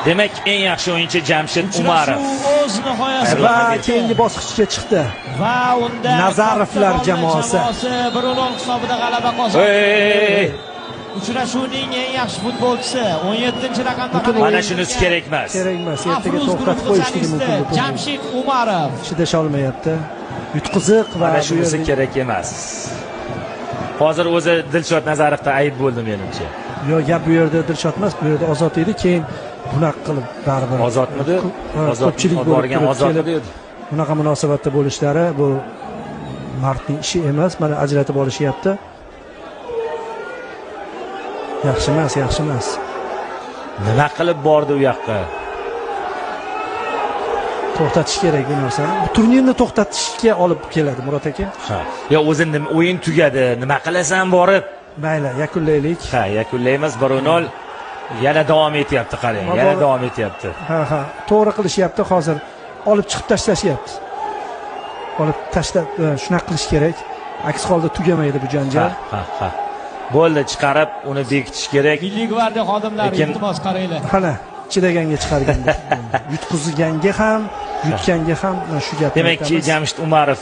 Demak, eng yaxshi o'yinchi Jamshid Umarov. O'z nihoyasiga Va keyingi bosqichga chiqdi. va unda Nazarovlar jamoasi 1-0 hisobida g'alaba qozondi. Uchrashuvning eng yaxshi futbolchisi 17-raqamda Mana shunisi kerak emas. Kerak emas. Ertaga to'xtatib qo'yishligi mumkin. Jamshid Umarov chidasha olmayapti. Yutqiziq va Mana shunisi kerak emas. Hozir o'zi Dilshod Nazarovda ayb bo'ldi menimcha. Yo, gap bu yerda Dilshod emas, bu yerda Ozod edi, keyin bunaqa qilib baribir. Ozodmidi? Ko'pchilik borgan Ozodmidi edi. Bunaqa munosabatda bo'lishlari bu mardning ishi emas, mana ajratib olishyapti. Yaxshi emas, yaxshi emas. Nima qilib bordi u yoqqa? To'xtatish kerak bu narsani. Bu turnirni to'xtatishga olib keladi Murod aka. Ha. Yo, o'zi o'yin tugadi. Nima qilasan borib? Mayli, yakunlaylik. Ha, yakunlaymiz 1-0. Yana davom etyapti, qarang. Yana davom etyapti. Ha, to'g'ri qilishyapti hozir. Olib chiqib tashlashyapti. Olib tashlab shunaqa qilish kerak. Aks holda tugamaydi bu janjal. Ha. Bo'ldi, chiqarib uni bekitish kerak. Milliy gvardiya xodimlari iltimos qaranglar. Qana, chidaganga chiqarganda. Yutqizganga ham, yutganga ham shu gapni. Demakki, Jamshid Umarov